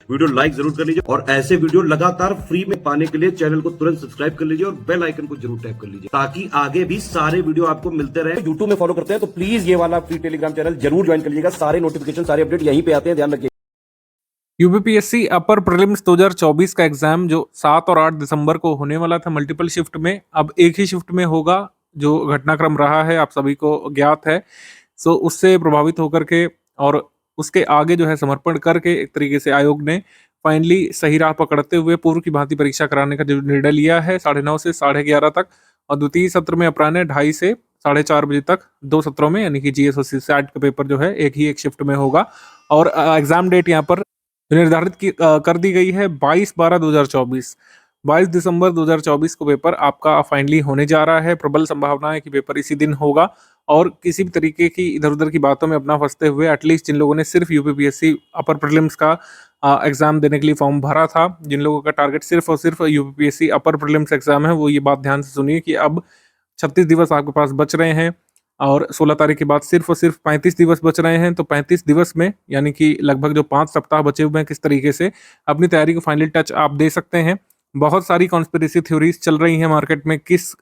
Video like जरूर कर लीजिए और ऐसे वीडियो लगातार फ्री में पाने के लिए चैनल को तुरंत सब्सक्राइब कर लीजिए और बेल आइकन को जरूर टैप कर लीजिए ताकि आगे भी सारे वीडियो आपको मिलते रहे। यूट्यूब में फॉलो करते हैं तो प्लीज ये वाला फ्री टेलीग्राम चैनल जरूर ज्वाइन कर लीजिएगा। सारे नोटिफिकेशन सारे अपडेट यहीं पे आते हैं, ध्यान रखिए। यूपीपीएससी अपर प्रीलिम्स 2024 का एग्जाम जो 7 और 8 दिसंबर को होने वाला था मल्टीपल शिफ्ट में, अब एक ही शिफ्ट में होगा। जो घटनाक्रम रहा है आप सभी को ज्ञात है। सो उससे प्रभावित होकर के और उसके आगे जो है समर्पण करके एक तरीके से आयोग ने फाइनली सही राह पकड़ते हुए पूर्व की भांति परीक्षा कराने का जो निर्णय लिया है 9:30 से 11:30 तक, और द्वितीय सत्र में अपराह्न 2:30 से 4:30 बजे तक 2 सत्रों में, यानी कि जीएस और सीसैट का पेपर जो है एक शिफ्ट में होगा। और एग्जाम डेट यहाँ पर निर्धारित कर दी गई है 22/12/2024। 22 दिसंबर 2024 को पेपर आपका फाइनली होने जा रहा है। प्रबल संभावना है कि पेपर इसी दिन होगा और किसी भी तरीके की इधर उधर की बातों में अपना फंसते हुए एटलीस्ट जिन लोगों ने सिर्फ यूपीपीएससी अपर प्रीलिम्स का एग्जाम देने के लिए फॉर्म भरा था, जिन लोगों का टारगेट सिर्फ और सिर्फ यूपीपीएससी अपर प्रीलिम्स एग्जाम है, वो ये बात ध्यान से सुनिए कि अब 36 दिवस आपके पास बच रहे हैं और 16 तारीख के बाद सिर्फ और सिर्फ 35 दिवस बच रहे हैं। तो 35 दिवस में यानी कि लगभग जो 5 सप्ताह बचे हुए हैं, किस तरीके से अपनी तैयारी को फाइनल टच आप दे सकते हैं। बहुत सारी कॉन्स्पिरेसी थ्योरीज चल रही हैं मार्केट में, किस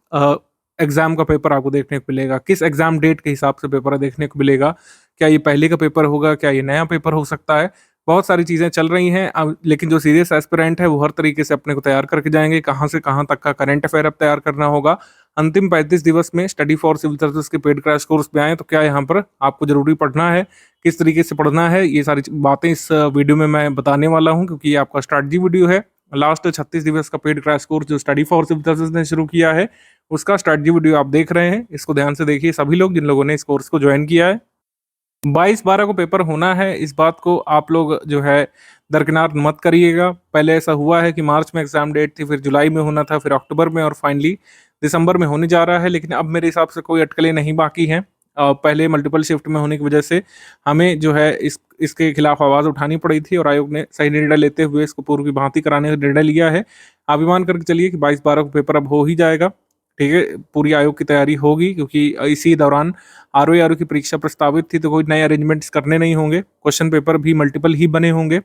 एग्जाम का पेपर आपको देखने को मिलेगा, किस एग्जाम डेट के हिसाब से पेपर देखने को मिलेगा, क्या ये पहले का पेपर होगा, क्या ये नया पेपर हो सकता है। बहुत सारी चीज़ें चल रही हैं। अब लेकिन जो सीरियस एस्पिरेंट है वो हर तरीके से अपने को तैयार करके जाएंगे। कहाँ से कहाँ तक का करंट अफेयर अब तैयार करना होगा। अंतिम 35 दिवस में स्टडी फॉर सिविल सर्विस के पेड क्रैश कोर्स पे आए तो क्या यहाँ पर आपको जरूरी पढ़ना है, किस तरीके से पढ़ना है, ये सारी बातें इस वीडियो में मैं बताने वाला हूँ, क्योंकि ये आपका स्ट्रैटेजी वीडियो है। लास्ट 36 दिवस का पेड क्रैश कोर्स जो स्टडी फॉर सिविल सर्विस ने शुरू किया है, उसका स्ट्रैटेजी वीडियो आप देख रहे हैं। इसको ध्यान से देखिए सभी लोग जिन लोगों ने इस कोर्स को ज्वाइन किया है। 22/12 को पेपर होना है, इस बात को आप लोग जो है दरकिनार मत करिएगा। पहले ऐसा हुआ है कि मार्च में एग्जाम डेट थी, फिर जुलाई में होना था, फिर अक्टूबर में और फाइनली दिसंबर में होने जा रहा है। लेकिन अब मेरे हिसाब से कोई अटकलें नहीं बाकी हैं। पहले मल्टीपल शिफ्ट में होने की वजह से हमें जो है इसके खिलाफ आवाज़ उठानी पड़ी थी और आयोग ने सही निर्णय लेते हुए इसको पूर्व की भांति कराने का निर्णय लिया है। आप ईमान करके चलिए कि 22/12 को पेपर अब हो ही जाएगा। ठीक है, पूरी आयोग की तैयारी होगी, क्योंकि इसी दौरान आरओ की परीक्षा प्रस्तावित थी, तो कोई नए अरेंजमेंट्स करने नहीं होंगे। क्वेश्चन पेपर भी मल्टीपल ही बने होंगे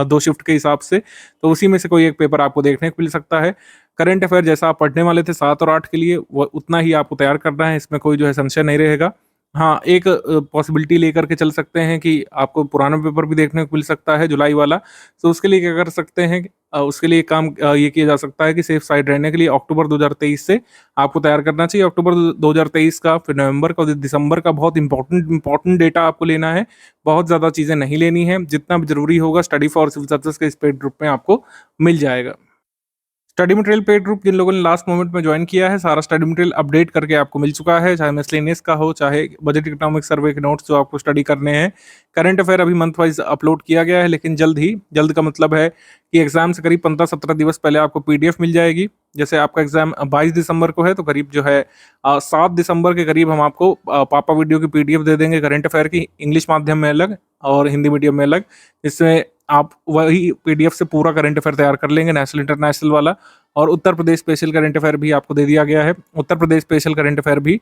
2 शिफ्ट के हिसाब से, तो उसी में से कोई एक पेपर आपको देखने को मिल सकता है। करंट अफेयर जैसा आप पढ़ने वाले थे 7 और 8 के लिए, वो उतना ही आपको तैयार करना है, इसमें कोई जो है संशय नहीं रहेगा। हाँ, एक पॉसिबिलिटी लेकर के चल सकते हैं कि आपको पुराना पेपर भी देखने को मिल सकता है जुलाई वाला। तो उसके लिए क्या कर सकते हैं, उसके लिए काम ये किया जा सकता है कि सेफ साइड रहने के लिए अक्टूबर 2023 से आपको तैयार करना चाहिए। अक्टूबर 2023 का, फिर नवंबर का, दिसंबर का बहुत इंपॉर्टेंट डेटा आपको लेना है। बहुत ज़्यादा चीज़ें नहीं लेनी है, जितना भी जरूरी होगा स्टडी फॉर सिविल सर्विसेज के इस पेड ग्रुप में आपको मिल जाएगा। स्टडी मटेरियल पेड ग्रुप जिन लोगों ने लास्ट मोमेंट में ज्वाइन किया है, सारा स्टडी मटेरियल अपडेट करके आपको मिल चुका है, चाहे मिसलेनियस का हो, चाहे बजट इकोनॉमिक सर्वे के नोट्स जो आपको स्टडी करने हैं। करंट अफेयर अभी मंथ वाइज अपलोड किया गया है, लेकिन जल्द का मतलब है कि एग्जाम से करीब 15-17 दिवस पहले आपको पीडीएफ मिल जाएगी। जैसे आपका एग्जाम 22 दिसंबर को है, तो करीब जो है 7 दिसंबर के करीब हम आपको पापा वीडियो की पीडीएफ दे देंगे करंट अफेयर की, इंग्लिश माध्यम में अलग और हिंदी मीडियम में अलग, जिसमें आप वही पीडीएफ से पूरा करंट अफेयर तैयार कर लेंगे, नेशनल इंटरनेशनल वाला। और Uttar Pradesh special current affair भी आपको दे दिया गया है। Uttar Pradesh special current affair भी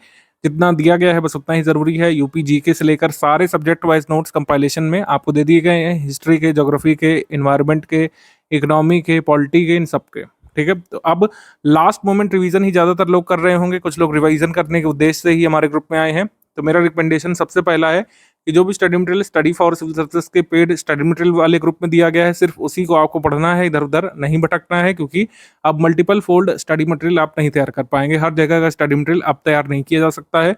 जितना दिया गया है बस उतना ही जरूरी है। यूपी जीके से लेकर सारे सब्जेक्ट वाइज नोट्स कंपाइलेशन में आपको दे दिए गए हैं, हिस्ट्री के, ज्योग्राफी के, इन्वायरमेंट के, इकोनॉमी के, पॉलिटी के, इन सब के। ठीक है, तो अब लास्ट मोमेंट रिवीजन ही ज़्यादातर लोग कर रहे होंगे, कुछ लोग रिवीजन करने के उद्देश्य से ही हमारे ग्रुप में आए हैं। तो मेरा रिकमेंडेशन सबसे पहला है कि जो भी study material study for civil services के पेड स्टडी मटेरियल वाले ग्रुप में दिया गया है, सिर्फ उसी को आपको पढ़ना है, इधर उधर नहीं भटकना है, क्योंकि अब मल्टीपल फोल्ड स्टडी मटेरियल आप नहीं तैयार कर पाएंगे। हर जगह का स्टडी मटेरियल अब तैयार नहीं किया जा सकता है।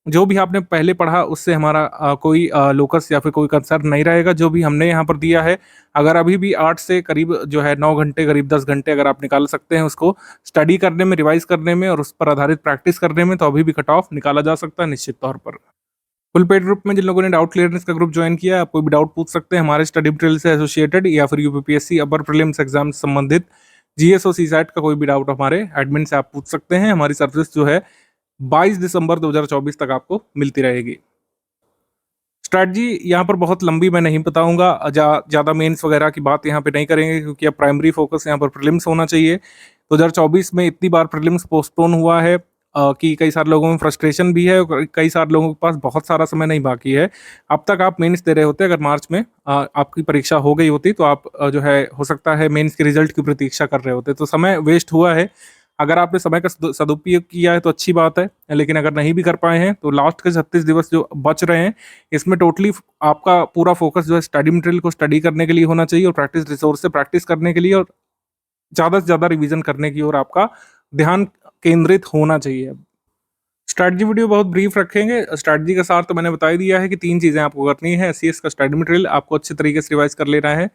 जो भी आपने पहले पढ़ा उससे हमारा कोई लोकस या फिर कोई कंसर्न नहीं रहेगा। जो भी हमने यहाँ पर दिया है, अगर अभी भी 8 से करीब जो है 9 घंटे, करीब 10 घंटे अगर आप निकाल सकते हैं उसको स्टडी करने में, रिवाइज करने में और उस पर आधारित प्रैक्टिस करने में, तो अभी भी कट ऑफ निकाला जा सकता है निश्चित तौर पर। फुल पेड ग्रुप में जिन लोगों ने डाउट क्लियरेंस का ग्रुप ज्वाइन किया है, आप कोई भी डाउट पूछ सकते हैं हमारे स्टडी मटेरियल से एसोसिएटेड, या फिर यूपीपीएससी अपर प्रीलिम्स एग्जाम से संबंधित जीएस और सीसैट का कोई भी डाउट हमारे एडमिन से आप पूछ सकते हैं। हमारी सर्विस जो है 22 दिसंबर 2024 तक आपको मिलती रहेगी। स्ट्रैटेजी यहाँ पर बहुत लंबी मैं नहीं बताऊंगा, ज़्यादा मेंस वगैरह की बात यहाँ पे नहीं करेंगे, क्योंकि अब प्राइमरी फोकस यहाँ पर प्रीलिम्स होना चाहिए। 2024 में इतनी बार प्रीलिम्स पोस्टपोन हुआ है, कि कई सारे लोगों में फ्रस्ट्रेशन भी है और कई सारे लोगों के पास बहुत सारा समय नहीं बाकी है। अब तक आप मेंस दे रहे होते, अगर मार्च में आपकी परीक्षा हो गई होती तो आप जो है हो सकता है मेंस के रिजल्ट की प्रतीक्षा कर रहे होते, तो समय वेस्ट हुआ है। अगर आपने समय का सदुपयोग किया है तो अच्छी बात है, लेकिन अगर नहीं भी कर पाए हैं तो लास्ट के 36 दिवस जो बच रहे हैं इसमें टोटली आपका पूरा फोकस जो है स्टडी मटेरियल को स्टडी करने के लिए होना चाहिए और प्रैक्टिस रिसोर्स से प्रैक्टिस करने के लिए और ज़्यादा से ज़्यादा रिवीजन करने की ओर आपका ध्यान केंद्रित होना चाहिए। स्ट्रैटेजी वीडियो बहुत ब्रीफ रखेंगे। स्ट्रैटेजी का सार तो मैंने बता ही दिया है कि 3 चीज़ें आपको करनी है। एससीएस का स्टडी मटेरियल आपको अच्छे तरीके से रिवाइज कर लेना है।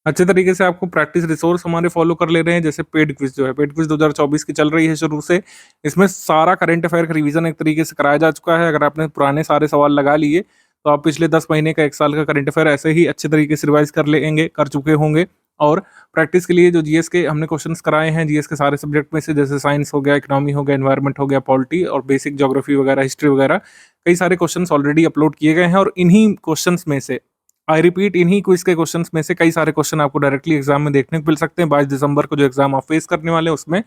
अच्छे तरीके से आपको प्रैक्टिस रिसोर्स हमारे फॉलो कर ले रहे हैं, जैसे पेड क्विज जो है, पेड क्विज 2024 की चल रही है शुरू से। इसमें सारा करंट अफेयर का रिवीजन एक तरीके से कराया जा चुका है। अगर आपने पुराने सारे सवाल लगा लिए तो आप पिछले 10 महीने का 1 साल का करंट अफेयर ऐसे ही अच्छे तरीके से रिवाइज कर चुके होंगे। और प्रैक्टिस के लिए जो जीएस के हमने क्वेश्चंस कराए हैं, जीएस के सारे सब्जेक्ट में से, जैसे साइंस हो गया, इकोनॉमी हो गया, एनवायरनमेंट हो गया, पॉलिटी और बेसिक ज्योग्राफी वगैरह, हिस्ट्री वगैरह, कई सारे क्वेश्चंस ऑलरेडी अपलोड किए गए हैं। और इन्हीं क्वेश्चंस में से, आई रिपीट, इन्हीं क्विज के क्वेश्चंस में से कई सारे क्वेश्चन आपको डायरेक्टली एग्जाम में देखने को मिल सकते हैं 22 दिसंबर को जो एग्जाम आप फेस करने वाले हैं उसमें।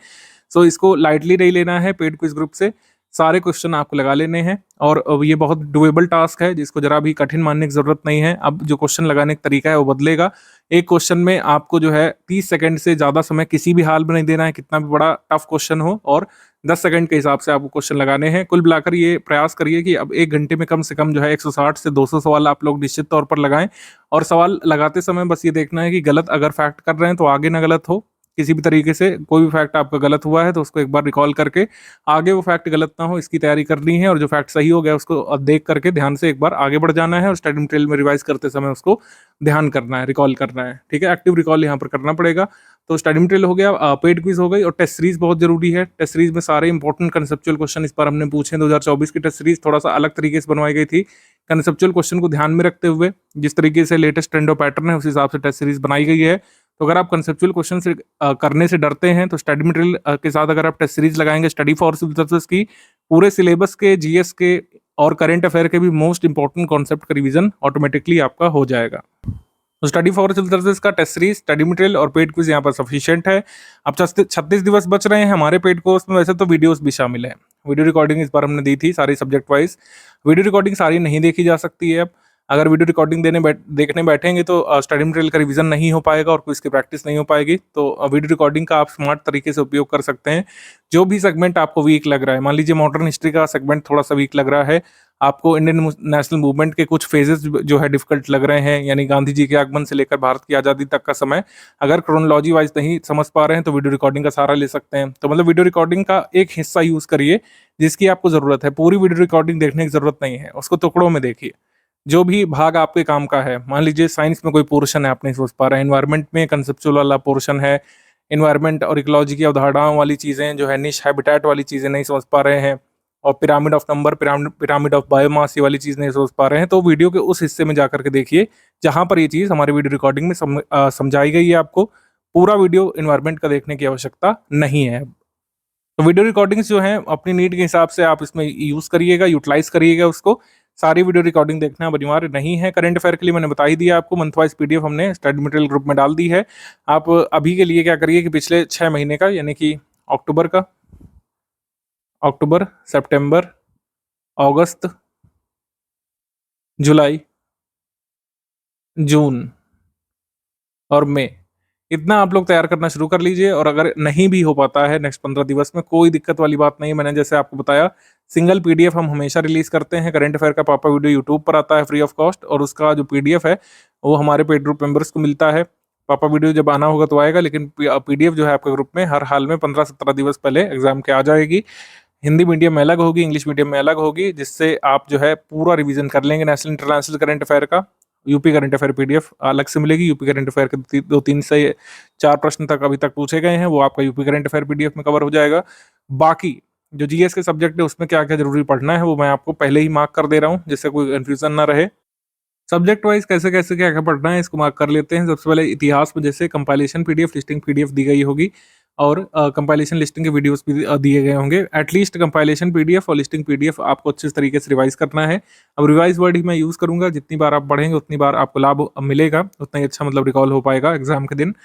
सो इसको लाइटली नहीं लेना है। पेड क्विज ग्रुप से सारे क्वेश्चन आपको लगा लेने हैं और ये बहुत डुएबल टास्क है जिसको जरा भी कठिन मानने की जरूरत नहीं है। अब जो क्वेश्चन लगाने का तरीका है वो बदलेगा। एक क्वेश्चन में आपको जो है 30 सेकंड से ज्यादा समय किसी भी हाल में नहीं देना है, कितना भी बड़ा टफ क्वेश्चन हो, और 10 सेकंड के हिसाब से आपको क्वेश्चन लगाने हैं। कुल मिलाकर ये प्रयास करिए कि अब 1 घंटे में कम से कम जो है 160 से 200 सवाल आप लोग निश्चित तौर पर लगाएं। और सवाल लगाते समय बस ये देखना है कि गलत अगर फैक्ट कर रहे हैं तो आगे ना गलत हो। किसी भी तरीके से कोई भी फैक्ट आपका गलत हुआ है तो उसको एक बार रिकॉल करके आगे वो फैक्ट गलत ना हो इसकी तैयारी करनी है, और जो फैक्ट सही हो गया उसको देख करके ध्यान से एक बार आगे बढ़ जाना है और स्टडी मटेरियल में रिवाइज करते समय उसको ध्यान करना है, रिकॉल करना है। ठीक है, एक्टिव रिकॉल यहाँ पर करना पड़ेगा। तो स्टडी मटेरियल हो गया, पेड क्विज हो गई, और टेस्ट सीरीज बहुत जरूरी है। टेस्ट सीरीज में सारे इंपॉर्टेंट कंसेप्चुअल क्वेश्चन इस बार हमने पूछे। 2024 की टेस्ट सीरीज थोड़ा सा अलग तरीके से बनवाई गई थी, कंसेप्चुअल क्वेश्चन को ध्यान में रखते हुए। जिस तरीके से लेटेस्ट ट्रेंड और पैटर्न है उस हिसाब से टेस्ट सीरीज बनाई गई है। तो अगर आप कंसेप्चुअल क्वेश्चन से करने से डरते हैं तो स्टडी मटेरियल के साथ अगर आप टेस्ट सीरीज लगाएंगे स्टडी फॉर सिविल सर्विसेज की, पूरे सिलेबस के, जीएस के और करंट अफेयर के भी मोस्ट इंपॉर्टेंट कॉन्सेप्ट का रिवीजन ऑटोमेटिकली आपका हो जाएगा। तो स्टडी फॉर सिविल सर्विसेज का टेस्ट सीरीज, स्टडी मटेरियल और पेड क्विज यहाँ पर सफिशिएंट है। अब 36 दिवस बच रहे हैं हमारे पेड कोर्स में। वैसे तो वीडियोस भी शामिल है, वीडियो रिकॉर्डिंग इस बार हमने दी थी सारी सब्जेक्ट वाइज। वीडियो रिकॉर्डिंग सारी नहीं देखी जा सकती है। अब अगर वीडियो रिकॉर्डिंग देखने बैठेंगे तो स्टडी मटेरियल का रिवीजन नहीं हो पाएगा और क्विज की प्रैक्टिस नहीं हो पाएगी। तो वीडियो रिकॉर्डिंग का आप स्मार्ट तरीके से उपयोग कर सकते हैं। जो भी सेगमेंट आपको वीक लग रहा है, मान लीजिए मॉडर्न हिस्ट्री का सेगमेंट थोड़ा सा वीक लग रहा है, आपको इंडियन नेशनल मूवमेंट के कुछ फेजेस जो है डिफिकल्ट लग रहे हैं, यानी गांधी जी के आगमन से लेकर भारत की आज़ादी तक का समय अगर क्रोनोलॉजी वाइज नहीं समझ पा रहे हैं तो वीडियो रिकॉर्डिंग का सहारा ले सकते हैं। तो मतलब वीडियो रिकॉर्डिंग का एक हिस्सा यूज करिए जिसकी आपको जरूरत है। पूरी वीडियो रिकॉर्डिंग देखने की जरूरत नहीं है, उसको टुकड़ों में देखिए। जो भी भाग आपके काम का है, मान लीजिए साइंस में कोई पोर्शन है आप नहीं समझ पा रहे हैं, एनवायरमेंट में कंसेप्चुअल वाला पोर्शन है, एनवायरमेंट और इकोलॉजी की अवधारणाओं वाली चीज़ें जो है, निश हैबिटेट वाली चीज़ें नहीं समझ पा रहे हैं, और pyramid of number, pyramid of biomass, ये वाली चीज़ नहीं समझ पा रहे हैं, तो वीडियो के उस हिस्से में जाकर के देखिए जहाँ पर ये चीज़ हमारी वीडियो रिकॉर्डिंग में समझाई गई है। आपको पूरा वीडियो एनवायरमेंट का देखने की आवश्यकता नहीं है। तो वीडियो रिकॉर्डिंग्स जो है अपनी नीड के हिसाब से आप इसमें यूज़ करिएगा, यूटिलाइज करिएगा उसको। सारी वीडियो रिकॉर्डिंग देखना अब अनिवार्य नहीं है। करंट अफेयर के लिए मैंने बता ही दिया आपको, मंथ वाइज पीडीएफ हमने स्टडी मटेरियल ग्रुप में डाल दी है। आप अभी के लिए क्या करिए कि पिछले 6 महीने का, यानी कि अक्टूबर, सितंबर, अगस्त, जुलाई, जून और मई, इतना आप लोग तैयार करना शुरू कर लीजिए। और अगर नहीं भी हो पाता है नेक्स्ट 15 दिवस में, कोई दिक्कत वाली बात नहीं है। मैंने जैसे आपको बताया, सिंगल पीडीएफ हम हमेशा रिलीज करते हैं। करंट अफेयर का पापा वीडियो यूट्यूब पर आता है फ्री ऑफ कॉस्ट, और उसका जो पीडीएफ है वो हमारे पेड ग्रुप मेंबर्स को मिलता है। पापा वीडियो जब आना होगा तो आएगा, लेकिन पीडीएफ जो है आपके ग्रुप में हर हाल में 15-17 दिवस पहले एग्जाम के आ जाएगी। हिंदी मीडियम में अलग होगी, इंग्लिश मीडियम में अलग होगी, जिससे आप जो है पूरा रिवीजन कर लेंगे नेशनल इंटरनेशनल करंट अफेयर का। यूपी करंट अफेयर पीडीएफ अलग से मिलेगी। यूपी करंट अफेयर के 2-3 से 4 प्रश्न तक अभी तक पूछे गए हैं, वो आपका यूपी करंट अफेयर पीडीएफ में कवर हो जाएगा। बाकी जो जीएस के सब्जेक्ट है उसमें क्या क्या जरूरी पढ़ना है वो मैं आपको पहले ही मार्क कर दे रहा हूँ, जिससे कोई कंफ्यूजन ना रहे। सब्जेक्ट वाइज कैसे कैसे क्या क्या पढ़ना है इसको मार्क कर लेते हैं। सबसे पहले इतिहास में जैसे कंपाइलेशन पीडीएफ, लिस्टिंग पीडीएफ दी गई होगी, और कंपाइलेशन लिस्टिंग के वीडियोस भी दिए गए होंगे। एटलीस्ट कंपाइलेशन पीडीएफ और लिस्टिंग पीडीएफ आपको अच्छे तरीके से रिवाइज करना है। अब रिवाइज वर्ड ही मैं यूज़ करूंगा, जितनी बार आप पढ़ेंगे उतनी बार आपको लाभ मिलेगा, उतना ही अच्छा मतलब रिकॉल हो पाएगा एग्जाम के दिन।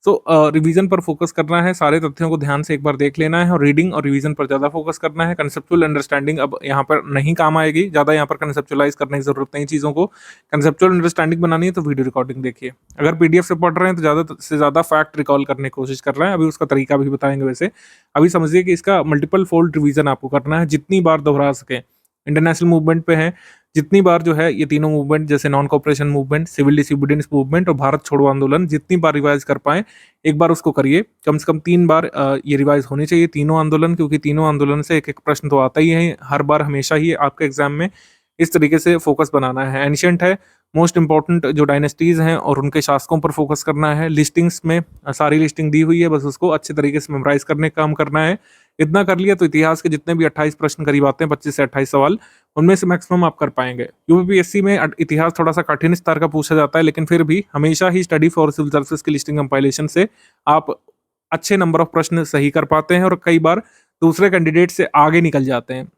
तो रिवीजन पर फोकस करना है, सारे तथ्यों को ध्यान से एक बार देख लेना है और रीडिंग और रिवीजन पर ज़्यादा फोकस करना है। कंसेप्चुअल अंडरस्टैंडिंग अब यहाँ पर नहीं काम आएगी, ज़्यादा यहाँ पर कंसेप्चुअलाइज करने की जरूरत नहीं चीज़ों को। कंसेप्चुअल अंडरस्टैंडिंग बनानी है तो वीडियो रिकॉर्डिंग देखिए। अगर पीडीएफ से पढ़ रहे हैं तो ज़्यादा से ज़्यादा फैक्ट रिकॉल करने की कोशिश कर रहे हैं, अभी उसका तरीका भी बताएंगे। वैसे अभी समझिए कि इसका मल्टीपल फोल्ड रिवीजन आपको करना है, जितनी बार दोहरा सकें। इंटरनेशनल मूवमेंट पे है, जितनी बार जो है ये तीनों मूवमेंट जैसे non cooperation movement, civil disobedience movement और भारत छोड़ो आंदोलन, जितनी बार रिवाइज कर पाए एक बार उसको करिए। कम से कम 3 बार ये रिवाइज होनी चाहिए तीनों आंदोलन, क्योंकि तीनों आंदोलन से एक एक प्रश्न तो आता ही है हर बार, हमेशा ही आपके एग्जाम में। इस तरीके से फोकस बनाना है। एंशिएंट है, मोस्ट इंपॉर्टेंट जो डायनेस्टीज हैं और उनके शासकों पर फोकस करना है। लिस्टिंग्स में सारी लिस्टिंग दी हुई है, बस उसको अच्छे तरीके से मेमोराइज करने का काम करना है। इतना कर लिया तो इतिहास के जितने भी 28 प्रश्न करीब आते हैं, 25 से 28 सवाल, उनमें से मैक्सिमम आप कर पाएंगे। यूपीपीएससी में इतिहास थोड़ा सा कठिन स्तर का पूछा जाता है, लेकिन फिर भी हमेशा ही स्टडी फॉर सिविल सर्विसेज की लिस्टिंग कंपाइलेशन से आप अच्छे नंबर ऑफ प्रश्न सही कर पाते हैं और कई बार दूसरे कैंडिडेट से आगे निकल जाते हैं।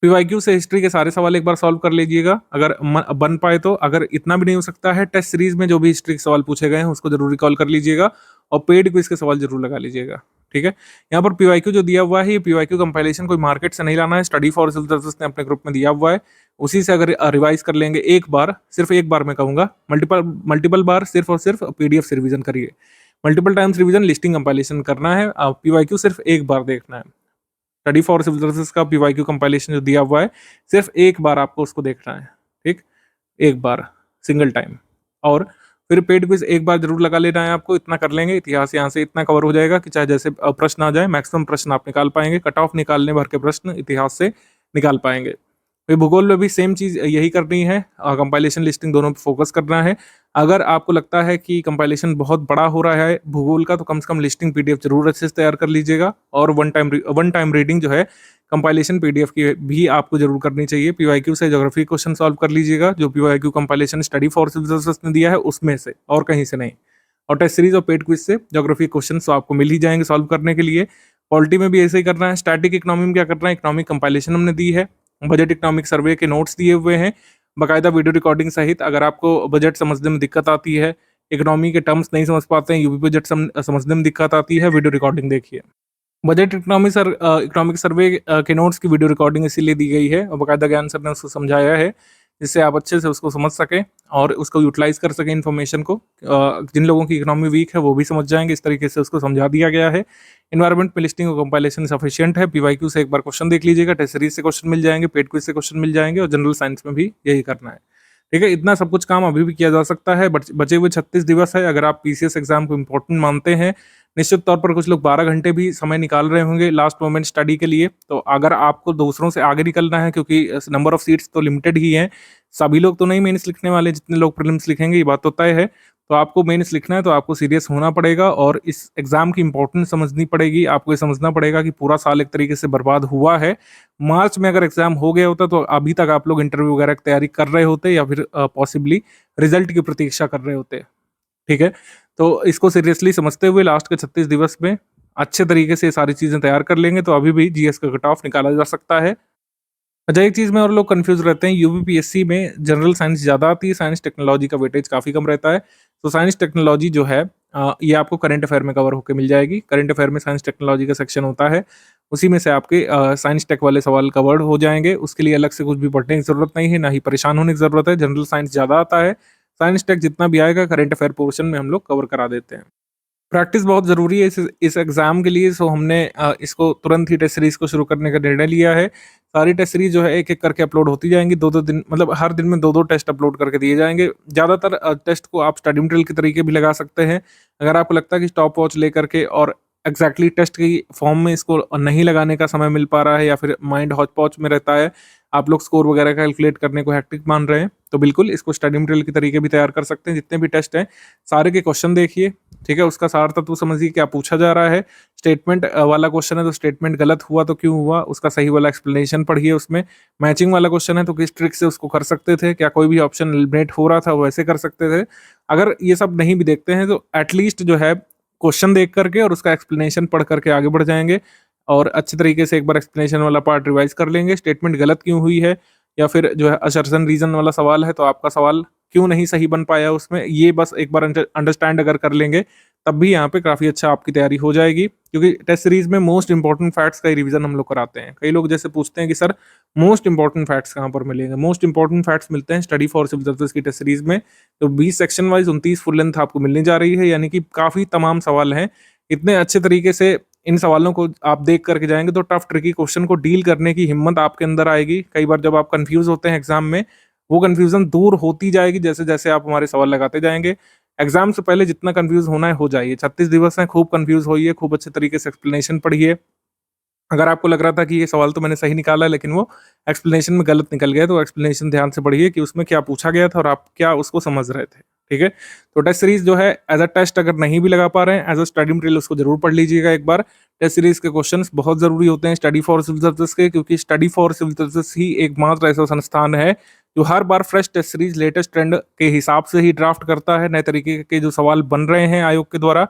पीवाईक्यू से हिस्ट्री के सारे सवाल एक बार सॉल्व कर लीजिएगा अगर बन पाए तो। अगर इतना भी नहीं हो सकता है, टेस्ट सीरीज में जो भी हिस्ट्री के सवाल पूछे गए हैं उसको जरूर रिकॉल कर लीजिएगा और पेड क्विज के सवाल जरूर लगा लीजिएगा। ठीक है, यहाँ पर पीवाईक्यू जो दिया हुआ है, ये पीवाईक्यू कंपाइलेशन कोई मार्केट से नहीं लाना है, स्टडी फॉर सिविल सर्विसेज ने अपने ग्रुप में दिया हुआ है, उसी से अगर रिवाइज कर लेंगे एक बार, सिर्फ एक बार मैं कहूँगा, मल्टीपल बार सिर्फ और सिर्फ पीडीएफ से रिवीजन करिए। Multiple times revision listing compilation करना है, पीवाईक्यू सिर्फ एक बार देखना है। स्टडी फॉर सिविल सर्विसेज का पीवाईक्यू कंपाइलेशन जो दिया हुआ है, सिर्फ एक बार आपको उसको देखना है। ठीक, एक बार सिंगल टाइम। और फिर पेड क्विज एक बार जरूर लगा लेना है आपको। इतना कर लेंगे, इतिहास यहाँ से इतना कवर हो जाएगा कि चाहे जैसे प्रश्न आ जाए मैक्सिमम प्रश्न आप निकाल पाएंगे। कट ऑफ निकालने भर के प्रश्न इतिहास से निकाल पाएंगे। फिर भूगोल में भी सेम चीज यही करनी है, कंपाइलेशन लिस्टिंग दोनों पे फोकस करना है। अगर आपको लगता है कि कंपाइलेशन बहुत बड़ा हो रहा है भूगोल का, तो कम से कम लिस्टिंग पीडीएफ जरूर अच्छे से तैयार कर लीजिएगा। और वन टाइम रीडिंग जो है कंपाइलेशन पीडीएफ की भी आपको जरूर करनी चाहिए। पीवाईक्यू से ज्योग्राफी क्वेश्चन सॉल्व कर लीजिएगा, जो PYQ compilation study for civil services ने दिया है उसमें से, और कहीं से नहीं। और टेस्ट सीरीज और पेड क्विज से ज्योग्राफी क्वेश्चन तो आपको मिल ही जाएंगे सॉल्व करने के लिए। पॉलिटी में भी ऐसे ही करना है। स्टैटिक इकोनॉमी में क्या करना है, इकोनॉमिक कंपाइलेशन हमने दी है, बजट इकोनॉमिक सर्वे के नोट्स दिए हुए हैं बाकायदा वीडियो रिकॉर्डिंग सहित। अगर आपको बजट समझने में दिक्कत आती है, इकोनॉमी के टर्म्स नहीं समझ पाते हैं, यूपी बजट समझने में दिक्कत आती है, वीडियो रिकॉर्डिंग देखिए। बजट इकोनॉमिक सर्वे के नोट्स की वीडियो रिकॉर्डिंग इसीलिए दी गई है और बाकायदा ज्ञान सर ने उसको समझाया है, जिससे आप अच्छे से उसको समझ सकें और उसको यूटिलाइज कर सकें इन्फॉर्मेशन को। जिन लोगों की इकोनॉमी वीक है वो भी समझ जाएंगे, इस तरीके से उसको समझा दिया गया है। इन्वायरमेंट में लिस्टिंग और कंपाइलेशन सफिशिएंट है। पीवाईक्यू से एक बार क्वेश्चन देख लीजिएगा, टेस्ट सीरीज से क्वेश्चन मिल जाएंगे, पेड क्विज से क्वेश्चन मिल जाएंगे और जनरल साइंस में भी यही करना है। ठीक है, इतना सब कुछ काम अभी भी किया जा सकता है। बचे हुए 36 दिवस है। अगर आप पीसीएस एग्जाम को इंपॉर्टेंट मानते हैं, निश्चित तौर पर कुछ लोग 12 घंटे भी समय निकाल रहे होंगे लास्ट मोमेंट स्टडी के लिए, तो अगर आपको दूसरों से आगे निकलना है, क्योंकि नंबर ऑफ सीट्स तो लिमिटेड ही हैं, सभी लोग तो नहीं मेंस लिखने वाले, जितने लोग प्रीलिम्स लिखेंगे ये बात तो तय है। तो आपको मेंस लिखना है तो आपको सीरियस होना पड़ेगा और इस एग्जाम की इंपॉर्टेंस समझनी पड़ेगी। आपको ये समझना पड़ेगा कि पूरा साल एक तरीके से बर्बाद हुआ है। मार्च में अगर एग्जाम हो गया होता तो अभी तक आप लोग इंटरव्यू वगैरह की तैयारी कर रहे होते या फिर पॉसिबली रिजल्ट की प्रतीक्षा कर रहे होते। ठीक है, तो इसको सीरियसली समझते हुए लास्ट के 36 दिवस में अच्छे तरीके से सारी चीजें तैयार कर लेंगे तो अभी भी जीएस का कट ऑफ निकाला जा सकता है। अच्छा, एक चीज में और लोग कंफ्यूज रहते हैं, यूपीपीएससी में जनरल साइंस ज्यादा आती है, साइंस टेक्नोलॉजी का वेटेज काफी कम रहता है। तो साइंस टेक्नोलॉजी जो है ये आपको करंट अफेयर में कवर होकर मिल जाएगी। करंट अफेयर में साइंस टेक्नोलॉजी का सेक्शन होता है, उसी में से आपके साइंस टेक वाले सवाल कवर्ड हो जाएंगे। उसके लिए अलग से कुछ भी पढ़ने की जरूरत नहीं है, ना ही परेशान होने की जरूरत है। जनरल साइंस ज्यादा आता है, साइंस टेक जितना भी आएगा करंट अफेयर पोर्शन में हम लोग कवर करा देते हैं। प्रैक्टिस बहुत ज़रूरी है इस एग्ज़ाम के लिए। सो हमने इसको तुरंत ही टेस्ट सीरीज़ को शुरू करने का निर्णय लिया है। सारी टेस्ट सीरीज़ जो है एक-एक करके अपलोड होती जाएँगी, 2-2 दिन, मतलब हर दिन में 2-2 टेस्ट अपलोड करके दिए जाएँगे। ज़्यादातर टेस्ट को आप स्टडी मटेरियल के तरीके भी लगा सकते हैं। अगर आपको लगता है कि स्टॉप वॉच लेकर के और एग्जैक्टली टेस्ट की फॉर्म में इसको नहीं लगाने का समय मिल पा रहा है या फिर माइंड हौच पौच में रहता है, आप लोग स्कोर वगैरह कैलकुलेट करने को हेक्टिक मान रहे हैं, तो बिल्कुल इसको स्टडी मटेरियल के तरीके भी तैयार कर सकते हैं। जितने भी टेस्ट हैं सारे के क्वेश्चन देखिए, ठीक है, उसका सार तत्व समझिए क्या पूछा जा रहा है। स्टेटमेंट वाला क्वेश्चन है तो स्टेटमेंट गलत हुआ तो क्यों हुआ, उसका सही वाला एक्सप्लेनेशन पढ़िए। उसमें मैचिंग वाला क्वेश्चन है तो किस ट्रिक से उसको कर सकते थे, क्या कोई भी ऑप्शन एलिमिनेट हो रहा था वैसे कर सकते थे। अगर ये सब नहीं भी देखते हैं तो एटलीस्ट जो है क्वेश्चन देख करके और उसका एक्सप्लेनेशन पढ़ करके आगे बढ़ जाएंगे और अच्छे तरीके से एक बार एक्सप्लेनेशन वाला पार्ट रिवाइज कर लेंगे। स्टेटमेंट गलत क्यों हुई है या फिर जो है असर्शन रीजन वाला सवाल है तो आपका सवाल क्यों नहीं सही बन पाया उसमें, ये बस एक बार अंडरस्टैंड अगर कर लेंगे तब भी यहाँ पे काफ़ी अच्छा आपकी तैयारी हो जाएगी, क्योंकि टेस्ट सीरीज में मोस्ट इंपॉर्टेंट फैक्ट्स का ही रिवीजन हम लोग कराते हैं। कई लोग जैसे पूछते हैं कि सर मोस्ट इंपॉर्टेंट फैक्ट्स कहाँ पर मिलेंगे, मोस्ट इंपॉर्टेंट फैक्ट्स मिलते हैं स्टडी फॉर सिविल सर्विसेज की टेस्ट सीरीज में। तो 20 सेक्शन वाइज 29 फुल लेंथ आपको मिलने जा रही है, यानी कि काफ़ी तमाम सवाल हैं। इतने अच्छे तरीके से इन सवालों को आप देख करके जाएंगे तो टफ ट्रिकी क्वेश्चन को डील करने की हिम्मत आपके अंदर आएगी। कई बार जब आप कंफ्यूज होते हैं एग्जाम में, वो कंफ्यूजन दूर होती जाएगी जैसे जैसे आप हमारे सवाल लगाते जाएंगे। एग्जाम से पहले जितना कंफ्यूज होना है हो जाइए, 36 दिवस हैं, खूब कंफ्यूज होइए, खूब अच्छे तरीके से एक्सप्लेनेशन पढ़िए। अगर आपको लग रहा था कि ये सवाल तो मैंने सही निकाला लेकिन वो एक्सप्लेनेशन में गलत निकल गया, तो एक्सप्लेनेशन ध्यान से पढ़िए कि उसमें क्या पूछा गया था और आप क्या उसको समझ रहे थे। ठीक है, तो टेस्ट सीरीज जो है एज अ टेस्ट अगर नहीं भी लगा पा रहे हैं, एज अ स्टडी मटेरियल उसको जरूर पढ़ लीजिएगा एक बार। टेस्ट सीरीज के क्वेश्चंस बहुत जरूरी होते हैं स्टडी फॉर सिविल सर्विसेज के, क्योंकि स्टडी फॉर सिविल सर्विसेज ही एकमात्र ऐसा संस्थान है जो हर बार fresh test series latest trend के हिसाब से ही ड्राफ्ट करता है। नए तरीके के जो सवाल बन रहे हैं, आयोग के द्वारा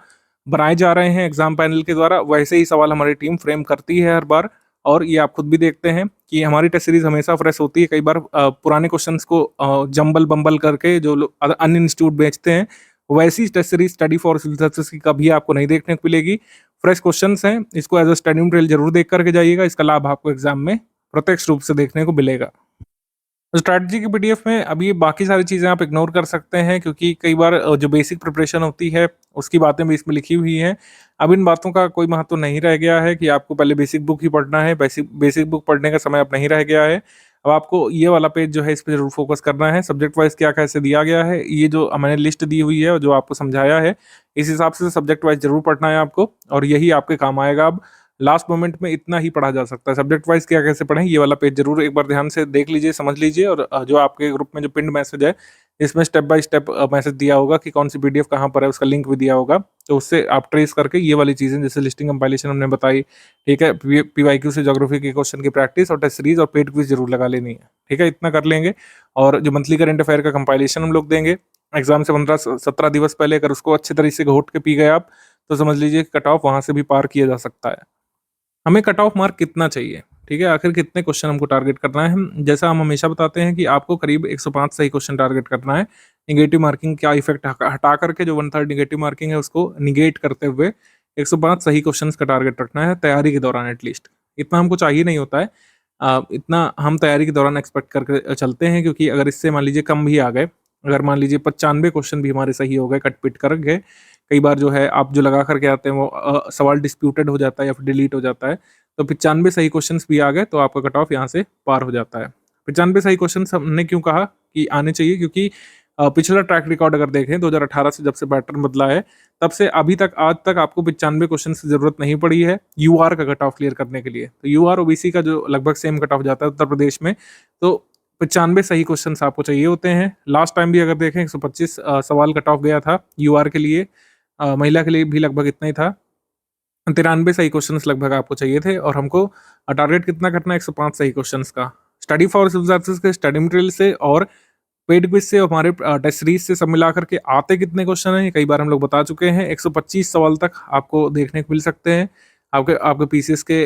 बनाए जा रहे हैं, एग्जाम पैनल के द्वारा, वैसे ही सवाल हमारी टीम फ्रेम करती है हर बार। और ये आप खुद भी देखते हैं कि हमारी टेस्ट सीरीज हमेशा फ्रेश होती है। कई बार पुराने क्वेश्चंस को जंबल बम्बल करके जो लोग अन्य इंस्टीट्यूट बेचते हैं, वैसी test series study for civil services की कभी आपको नहीं देखने को मिलेगी। फ्रेश क्वेश्चंस हैं, इसको एज अ स्टडी मटेरियल जरूर देख करके जाइएगा, इसका लाभ आपको एग्जाम में प्रत्यक्ष रूप से देखने को मिलेगा। स्ट्रैटेजी की पीडीएफ में अभी बाकी सारी चीज़ें आप इग्नोर कर सकते हैं, क्योंकि कई बार जो बेसिक प्रिपरेशन होती है उसकी बातें भी इसमें लिखी हुई हैं। अब इन बातों का कोई महत्व नहीं रह गया है कि आपको पहले बेसिक बुक ही पढ़ना है, बेसिक बुक पढ़ने का समय अब नहीं रह गया है। अब आपको ये वाला पेज जो है इस पर जरूर फोकस करना है। सब्जेक्ट वाइज क्या कैसे दिया गया है, ये जो मैंने लिस्ट दी हुई है और जो आपको समझाया है, इस हिसाब से सब्जेक्ट वाइज जरूर पढ़ना है आपको, और यही आपके काम आएगा। अब लास्ट मोमेंट में इतना ही पढ़ा जा सकता है। सब्जेक्ट वाइज क्या कैसे पढ़ें, ये वाला पेज जरूर एक बार ध्यान से देख लीजिए, समझ लीजिए। और जो आपके ग्रुप में जो पिंड मैसेज है, इसमें स्टेप बाय स्टेप मैसेज दिया होगा कि कौन सी पीडीएफ कहाँ पर है, उसका लिंक भी दिया होगा। तो उससे आप ट्रेस करके ये वाली चीजें, जैसे लिस्टिंग कंपाइलेशन हमने बताई, ठीक है, पीवाईक्यू से ज्योग्राफी के क्वेश्चन की प्रैक्टिस और टेस्ट सीरीज और पेड क्विज जरूर लगा लेनी है। ठीक है, इतना कर लेंगे। और जो मंथली करंट अफेयर का कंपाइलेशन हम लोग देंगे एग्जाम से 15-17 दिवस पहले, अगर उसको अच्छे तरीके से घोट के पी गए आप, तो समझ लीजिए कट ऑफ वहां से भी पार किया जा सकता है। हमें कट ऑफ मार्क कितना चाहिए, ठीक है, आखिर कितने क्वेश्चन हमको टारगेट करना है। जैसा हम हमेशा बताते हैं कि आपको करीब 105 सही क्वेश्चन टारगेट करना है। निगेटिव मार्किंग का इफेक्ट हटा करके जो 1/3 निगेटिव मार्किंग है उसको निगेट करते हुए 105 सही क्वेश्चन का टारगेट रखना है तैयारी के दौरान। एटलीस्ट इतना हमको चाहिए नहीं होता है, इतना हम तैयारी के दौरान एक्सपेक्ट करके चलते हैं, क्योंकि अगर इससे मान लीजिए कम भी आ गए, अगर मान लीजिए 95 क्वेश्चन भी हमारे सही हो गए कट पिट करके, कई बार जो है आप जो लगा करके आते हैं वो सवाल डिस्प्यूटेड हो जाता है या फिर डिलीट हो जाता है, तो 95 सही क्वेश्चंस भी आ गए तो आपका कट ऑफ यहाँ से पार हो जाता है। 95 सही क्वेश्चंस हमने क्यों कहा कि आने चाहिए, क्योंकि पिछला ट्रैक रिकॉर्ड अगर देखें 2018 से जब से पैटर्न बदला है, तब से अभी तक आज तक आपको 95 क्वेश्चन की जरूरत नहीं पड़ी है यूआर का कट ऑफ क्लियर करने के लिए। तो यूआर ओबीसी का जो लगभग सेम कट ऑफ जाता है उत्तर प्रदेश में, तो 95 सही क्वेश्चन आपको चाहिए होते हैं। लास्ट टाइम भी अगर देखें 125 सवाल कट ऑफ गया था यूआर के लिए, महिला के लिए भी लगभग इतना ही था। 93 सही क्वेश्चंस लगभग आपको चाहिए थे, और हमको टारगेट कितना करना है, 105 सही क्वेश्चंस का। स्टडी फॉर सिविल सर्विसेज के स्टडी मटेरियल से और पेड क्विज से, हमारे टेस्ट सीरीज से सब मिला करके आते कितने क्वेश्चन हैं, कई बार हम लोग बता चुके हैं। 125 सवाल तक आपको देखने को मिल सकते हैं आपके पीसीएस के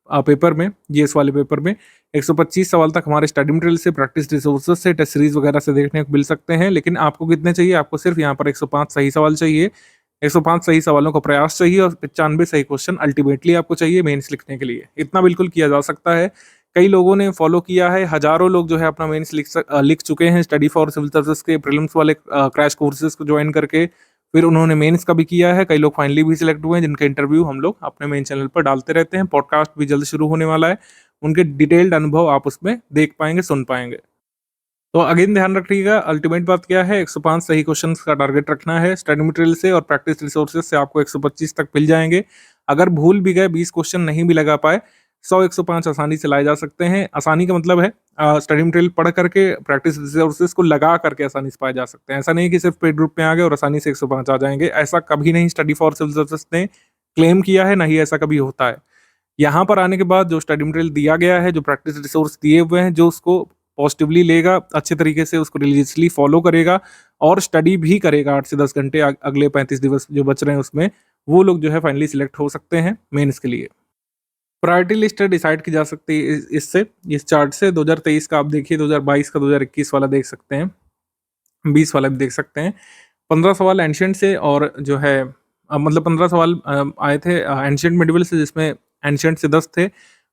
पेपर में, जीएस वाले पेपर में 125 सवाल तक हमारे स्टडी मटेरियल से, प्रैक्टिस रिसोर्सेज से, टेस्ट सीरीज वगैरह से देखने को मिल सकते हैं। लेकिन आपको कितने चाहिए, आपको सिर्फ यहाँ पर 105 सही सवाल चाहिए। 105 सही सवालों का प्रयास चाहिए और 95 सही क्वेश्चन अल्टीमेटली आपको चाहिए मेंस लिखने के लिए। इतना बिल्कुल किया जा सकता है। कई लोगों ने फॉलो किया है, हजारों लोग जो है अपना मेंस लिख चुके हैं स्टडी फॉर सिविल सर्विसेज के प्रीलिम्स वाले क्रैश कोर्सेज को ज्वाइन करके, फिर उन्होंने मेंस का भी किया है। कई लोग फाइनली भी सिलेक्ट हुए हैं, जिनका इंटरव्यू हम लोग अपने मेन चैनल पर डालते रहते हैं। पॉडकास्ट भी जल्द शुरू होने वाला है, उनके डिटेल्ड अनुभव आप उसमें देख पाएंगे, सुन पाएंगे। तो अगेन ध्यान रखिएगा, अल्टीमेट बात क्या है, 105 सही क्वेश्चंस का टारगेट रखना है। स्टडी मटेरियल से और प्रैक्टिस रिसोर्सेज से आपको 125 तक मिल जाएंगे। अगर भूल भी गए, 20 क्वेश्चन नहीं भी लगा पाए, 100-105 आसानी से लाए जा सकते हैं। आसानी का मतलब है स्टडी मटेरियल पढ़ करके, प्रैक्टिस रिसोर्सेज को लगा करके आसानी से पाए जा सकते हैं। ऐसा नहीं कि सिर्फ पेड ग्रुप में आ गए और आसानी से 105 आ जाएंगे, ऐसा कभी नहीं स्टडी फॉर सिविल सर्विसेज ने क्लेम किया है, नहीं ऐसा कभी होता है। यहाँ पर आने के बाद जो स्टडी मटेरियल दिया गया है, जो प्रैक्टिस रिसोर्स दिए हुए हैं, जो उसको पॉजिटिवली लेगा, अच्छे तरीके से उसको रिलीजियसली फॉलो करेगा और स्टडी भी करेगा 8 से 10 घंटे अगले 35 दिवस जो बच रहे हैं उसमें, वो लोग जो है फाइनली सिलेक्ट हो सकते हैं मेंस के लिए। प्रायोरिटी लिस्ट डिसाइड की जा सकती है इससे, इस चार्ट से। 2023 का आप देखिए, 2022 का, 2021 वाला देख सकते हैं, 20 वाला भी देख सकते हैं। 15 सवाल एंशिएंट से और जो है मतलब 15 सवाल आए थे एंशिएंट मिडिवल से, जिसमें एंशिएंट से 10 थे,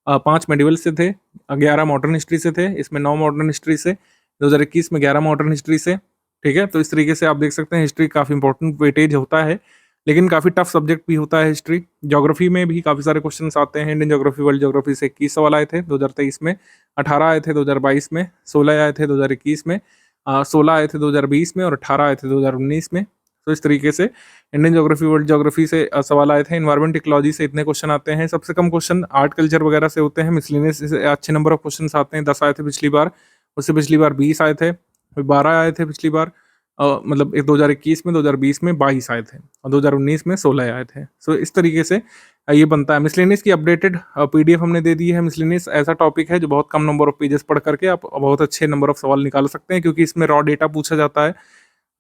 5 मिडिवल से थे, 11 मॉडर्न हिस्ट्री से थे, इसमें 9 मॉडर्न हिस्ट्री से, 2021 में 11 मॉडर्न हिस्ट्री से। ठीक है, तो इस तरीके से आप देख सकते हैं हिस्ट्री काफ़ी इंपॉर्टेंट वेटेज होता है, लेकिन काफ़ी टफ सब्जेक्ट भी होता है हिस्ट्री। ज्योग्राफी में भी काफ़ी सारे क्वेश्चंस आते हैं। इंडियन ज्योग्राफी, वर्ल्ड ज्योग्राफी से 21 सवाल आए थे 2023 में, 18 आए थे 2022 में, 16 आए थे 2021 में, 16 आए थे 2020 में और 18 आए थे 2019 में। तो इस तरीके से इंडियन ज्योग्राफी, वर्ल्ड ज्योग्राफी से सवाल आए थे। इन्वायरमेंट इकोलॉजी से इतने क्वेश्चन आते हैं। सबसे कम क्वेश्चन आर्ट कल्चर वगैरह से होते हैं। मिसलेनियस से अच्छे नंबर ऑफ क्वेश्चन आते हैं, 10 आए थे पिछली बार, उससे पिछली बार 20 आए थे, फिर 12 आए थे पिछली बार, मतलब 2021 में, 2020 में 22 आए थे और 2019 में 16 आए थे। सो इस तरीके से ये बनता है। मिसलेनियस की अपडेटेड पीडीएफ हमने दे दी है। मिसलेनियस ऐसा टॉपिक है जो बहुत कम नंबर ऑफ पेजेस पढ़ करके आप बहुत अच्छे नंबर ऑफ सवाल निकाल सकते हैं, क्योंकि इसमें रॉ डेटा पूछा जाता है।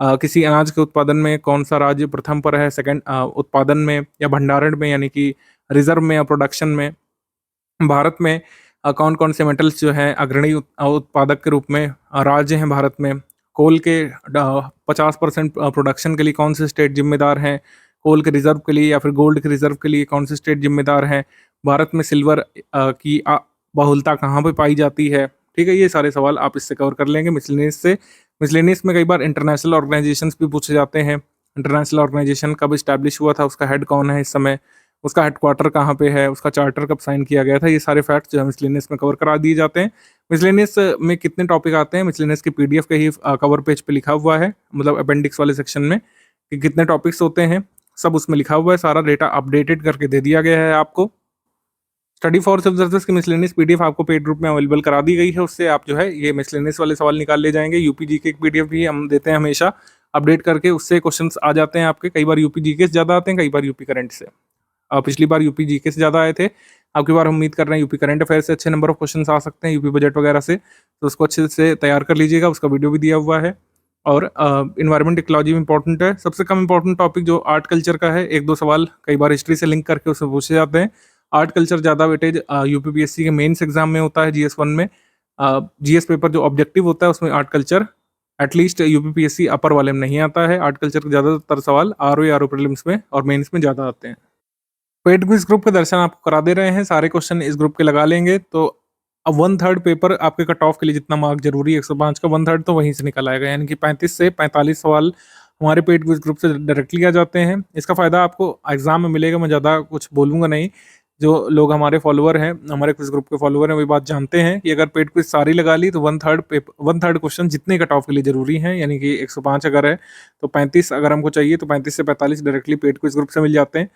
किसी अनाज के उत्पादन में कौन सा राज्य प्रथम पर है, सेकंड उत्पादन में या भंडारण में, यानी कि रिजर्व में या प्रोडक्शन में। भारत में कौन कौन से मेटल्स जो हैं अग्रणी उत्पादक के रूप में राज्य हैं भारत में। कोल के 50% प्रोडक्शन के लिए कौन से स्टेट जिम्मेदार हैं, कोल के रिजर्व के लिए या फिर गोल्ड के रिजर्व के लिए कौन से स्टेट जिम्मेदार हैं, भारत में सिल्वर की बहुलता कहाँ पे पाई जाती है। ठीक है, ये सारे सवाल आप इससे कवर कर लेंगे मिसलेनियस से। मिसलेनियस में कई बार इंटरनेशनल ऑर्गेनाइजेशंस भी पूछे जाते हैं। इंटरनेशनल ऑर्गेनाइजेशन कब इस्टेब्लिश हुआ था, उसका हेड कौन है इस समय, उसका हेडक्वार्टर कहाँ पे है, उसका चार्टर कब साइन किया गया था। ये सारे फैक्ट्स जो है मिसलेनियस में कवर करा दिए जाते हैं। मिसलेनियस में कितने टॉपिक आते हैं, मिसलेनियस की पीडीएफ के ही कवर पेज पे लिखा हुआ है, मतलब अपेंडिक्स वाले सेक्शन में कि कितने टॉपिक्स होते हैं, सब उसमें लिखा हुआ है। सारा डेटा अपडेटेड करके दे दिया गया है आपको। स्टडी फॉर सिविल सर्विसेज की मिसलेनियस पीडीएफ आपको पेड रूप में अवेलेबल करा दी गई है। उससे आप जो है ये मिसलेनियस वाले सवाल निकाल ले जाएंगे। यूपी जीके की पीडीएफ भी हम देते हैं हमेशा अपडेट करके, उससे क्वेश्चंस आ जाते हैं आपके। कई बार यूपी जीके से ज़्यादा आते हैं, कई बार यूपी करंट से। पिछली बार यूपी जीके से ज़्यादा आए थे, अब की बार हम उम्मीद कर रहे हैं यूपी करंट अफेयर से अच्छे नंबर ऑफ क्वेश्चन आ सकते हैं, यूपी बजट वगैरह से। तो उसको अच्छे से तैयार कर लीजिएगा, उसका वीडियो भी दिया हुआ है। और इन्वायरमेंट इकोलॉजी में इंपॉर्टेंट है। सबसे कम इंपॉर्टेंट टॉपिक जो आर्ट कल्चर का है, एक दो सवाल कई बार हिस्ट्री से लिंक करके उसमें पूछे जाते हैं। आर्ट कल्चर ज़्यादा वेटेज यूपीपीएससी के मेंस एग्जाम में होता है, GS1 में। जीएस पेपर जो ऑब्जेक्टिव होता है उसमें आर्ट कल्चर एटलीस्ट यूपीपीएससी अपर वाले में नहीं आता है। आर्ट कल्चर के ज़्यादातर सवाल आरओ प्रीलिम्स में और मेंस में ज़्यादा आते हैं। पेड क्विज ग्रुप के दर्शन आपको करा दे रहे हैं, सारे क्वेश्चन इस ग्रुप के लगा लेंगे तो अब 1/3 पेपर आपके कट ऑफ के लिए जितना मार्क जरूरी है 105 का 1/3 तो वहीं से निकल आएगा, यानी कि 35 से 45 सवाल हमारे पेड क्विज ग्रुप से डायरेक्टली आ जाते हैं। इसका फ़ायदा आपको एग्जाम में मिलेगा, मैं ज़्यादा कुछ बोलूँगा नहीं। जो लोग हमारे फॉलोअर हैं, हमारे क्विज ग्रुप के फॉलोअर हैं, वो बात जानते हैं कि अगर पेड क्विज सारी लगा ली तो 1/3 क्वेश्चन जितने कट ऑफ के लिए जरूरी हैं, यानी कि 105 अगर है तो 35 अगर हमको चाहिए तो 35 से 45 डायरेक्टली पेड क्विज ग्रुप से मिल जाते हैं।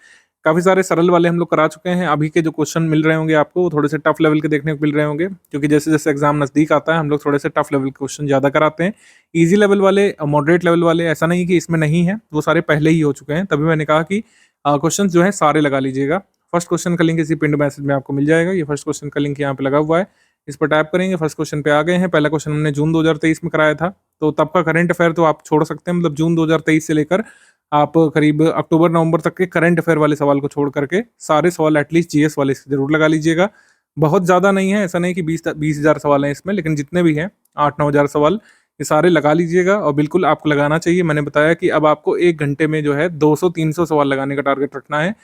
काफ़ी सारे सरल वाले हम लोग करा चुके हैं। अभी के जो क्वेश्चन मिल रहे होंगे आपको वो थोड़े से टफ लेवल के देखने को मिल रहे होंगे, क्योंकि जैसे जैसे एग्जाम नज़दीक आता है हम लोग थोड़े से टफ लेवल के क्वेश्चन ज़्यादा कराते हैं। इजी लेवल वाले, मॉडरेट लेवल वाले ऐसा नहीं कि इसमें नहीं है, वो सारे पहले ही हो चुके हैं। तभी मैंने कहा कि क्वेश्चन जो है सारे लगा लीजिएगा। फर्स्ट क्वेश्चन का लिंक इसी पिंड मैसेज में आपको मिल जाएगा। ये फर्स्ट क्वेश्चन का लिंक यहाँ पे लगा हुआ है, इस पर टैप करेंगे, फर्स्ट क्वेश्चन पे आ गए हैं। पहला क्वेश्चन हमने जून 2023 में कराया था, तो तब का करंट अफेयर तो आप छोड़ सकते हैं, मतलब जून 2023 से लेकर आप करीब अक्टूबर नवंबर तक के करंट अफेयर वाले सवाल को छोड़ करके सारे सवाल एटलीस्ट जीएस वाले जरूर लगा लीजिएगा। बहुत ज़्यादा नहीं है, ऐसा नहीं कि 20,000 सवाल हैं इसमें, लेकिन जितने भी हैं 8-9 हज़ार सवाल ये सारे लगा लीजिएगा। और बिल्कुल आपको लगाना चाहिए। मैंने बताया कि अब आपको 1 घंटे में जो है 200-300 सवाल लगाने का टारगेट रखना है।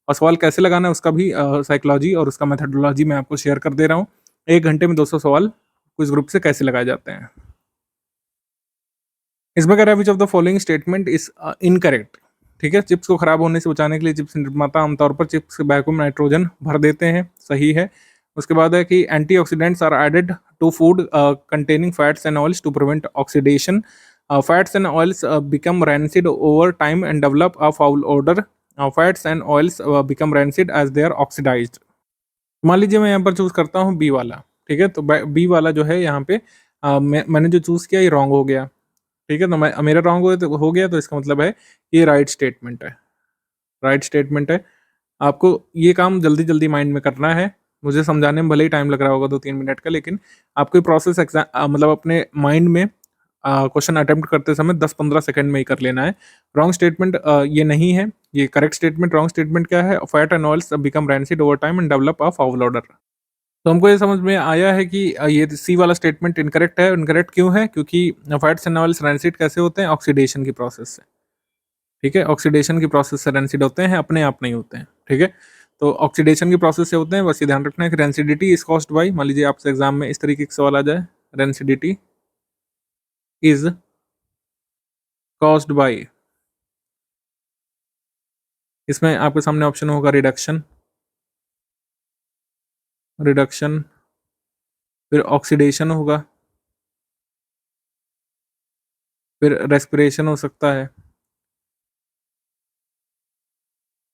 और सवाल कैसे लगाना है उसका भी साइकोलॉजी और उसका मेथडोलॉजी मैं आपको शेयर कर दे रहा हूँ। 1 घंटे में 200 सवाल क्विज ग्रुप से कैसे लगाए जाते हैं। इसमें कह रहा है विच of the following statement is incorrect. ठीक है, चिप्स को खराब होने से बचाने के लिए चिप्स निर्माता आमतौर पर चिप्स के बैग में नाइट्रोजन भर देते हैं, सही है। उसके बाद है कि antioxidants are added to food containing fats and oils to prevent oxidation. Fats and oils become rancid over time and develop a foul odour. Fats and oils become rancid as they are oxidised. मान लीजिए मैं यहाँ पर choose करता हूँ B वाला। ठीक है, तो बी वाला जो है यहाँ पे मैंने जो चूज किया ये रॉन्ग हो गया। ठीक है, तो मेरा रॉन्ग हो गया, तो इसका मतलब है ये राइट स्टेटमेंट है। राइट स्टेटमेंट है। आपको ये काम जल्दी जल्दी माइंड में करना है। मुझे समझाने में भले ही टाइम लग रहा होगा 2-3 मिनट का, लेकिन आपको ये प्रोसेस मतलब अपने माइंड में क्वेश्चन अटेम्प्ट करते समय 10-15 सेकंड में ही कर लेना है। रॉन्ग स्टेटमेंट ये नहीं है, ये करेक्ट स्टेटमेंट। रॉन्ग स्टेटमेंट क्या है? Fat and oils become rancid over time and develop a foul order. तो हमको ये समझ में आया है कि ये सी वाला स्टेटमेंट इनकरेक्ट है। इनकरेक्ट क्यों है? क्योंकि फैट्स एंड ऑयल्स रैंसिड कैसे होते हैं? ऑक्सीडेशन की प्रोसेस से। ठीक है, ऑक्सीडेशन की प्रोसेस से रेंसिड होते हैं, अपने आप नहीं होते हैं। ठीक है, तो ऑक्सीडेशन की प्रोसेस से होते हैं, बस ये ध्यान रखना है कि रेंसिडिटी इज कॉज्ड बाय, मान लीजिए आपसे एग्जाम में इस तरीके का सवाल आ जाए, रेंसिडिटी इज कॉज्ड बाय, इसमें आपके सामने ऑप्शन होगा रिडक्शन, रिडक्शन, फिर ऑक्सीडेशन होगा, फिर रेस्पिरेशन हो सकता है,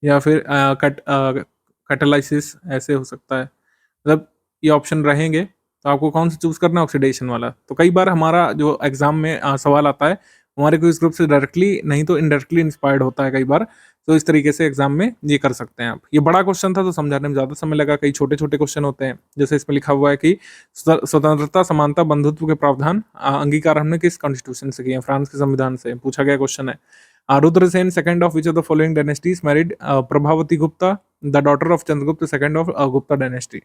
या फिर कैटालाइसिस ऐसे हो सकता है। मतलब ये ऑप्शन रहेंगे, तो आपको कौन सा चूज़ करना है, ऑक्सीडेशन वाला। तो कई बार हमारा जो एग्ज़ाम में सवाल आता है, हमारे क्विज़ ग्रुप से डायरेक्टली नहीं तो इनडायरेक्टली इंस्पायर्ड होता है कई बार। तो इस तरीके से एग्ज़ाम में ये कर सकते हैं आप। ये बड़ा क्वेश्चन था तो समझाने में ज़्यादा समय लगा, कई छोटे-छोटे क्वेश्चन होते हैं। जैसे इसमें लिखा हुआ है कि स्वतंत्रता, समानता, बंधुत्व के प्रावधान अंगीकार हमने किस कॉन्स्टिट्यूशन से किए हैं? फ्रांस के संविधान से पूछा गया क्वेश्चन है। Rudrasena second of which of the following dynasties married Prabhavati Gupta, the daughter of Chandragupta second of Gupta dynasty.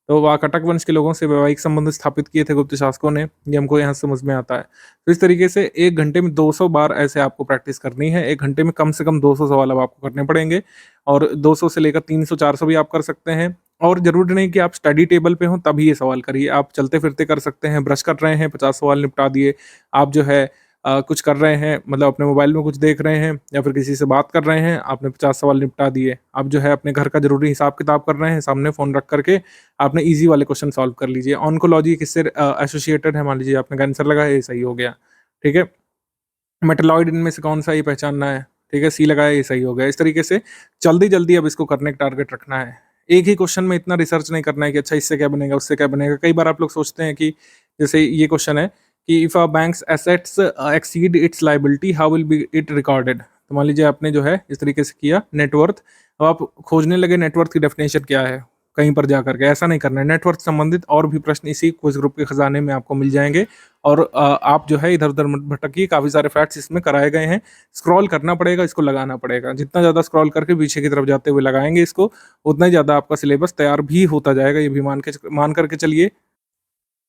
तो वाकाटक वंश के लोगों से वैवाहिक संबंध स्थापित किए थे गुप्त शासकों ने, ये हमको यहाँ समझ में आता है। तो इस तरीके से 1 घंटे में 200 बार ऐसे आपको प्रैक्टिस करनी है। 1 घंटे में कम से कम 200 सवाल अब आपको करने पड़ेंगे, और 200 से लेकर 300-400 भी आप कर सकते हैं। और ज़रूरी नहीं कि आप स्टडी टेबल पे हों तभी ये सवाल करिए, आप चलते-फिरते कर सकते हैं, ब्रश कर रहे हैं 50 सवाल निपटा दिए। आप जो है कुछ कर रहे हैं, मतलब अपने मोबाइल में कुछ देख रहे हैं या फिर किसी से बात कर रहे हैं, आपने 50 सवाल निपटा दिए। आप जो है अपने घर का ज़रूरी हिसाब-किताब कर रहे हैं, सामने फ़ोन रख कर के आपने ईज़ी वाले क्वेश्चन सॉल्व कर लीजिए। ऑन्कोलॉजी किससे एसोसिएटेड है, मान लीजिए आपने कैंसर लगाया, ये सही हो गया। ठीक है? मेटालॉइड इनमें से कौन-सा ये पहचानना है, ठीक है? सी लगाया, ये सही हो गया। इस तरीके से जल्दी-जल्दी अब इसको करने का टारगेट रखना है। एक ही क्वेश्चन में इतना रिसर्च नहीं करना है कि अच्छा इससे क्या बनेगा, उससे क्या बनेगा। कई बार आप लोग सोचते हैं कि जैसे ये क्वेश्चन है कि if a banks assets exceed it's liability how will be it recorded. तो मान लीजिए आपने जो है इस तरीके से किया नेटवर्थ, अब आप खोजने लगे नेटवर्थ की डेफिनेशन क्या है कहीं पर जा करके। ऐसा नहीं करना है। नेटवर्थ संबंधित और भी प्रश्न इसी क्विज ग्रुप के खजाने में आपको मिल जाएंगे, और आप जो है इधर-उधर मत भटकिए, काफ़ी सारे फैक्ट्स इसमें कराए गए हैं। स्क्रॉल करना पड़ेगा, इसको लगाना पड़ेगा। जितना ज़्यादा स्क्रॉल करके पीछे की तरफ जाते हुए लगाएँगे इसको, उतना ही ज़्यादा आपका सिलेबस तैयार भी होता जाएगा, ये भी मान करके चलिए।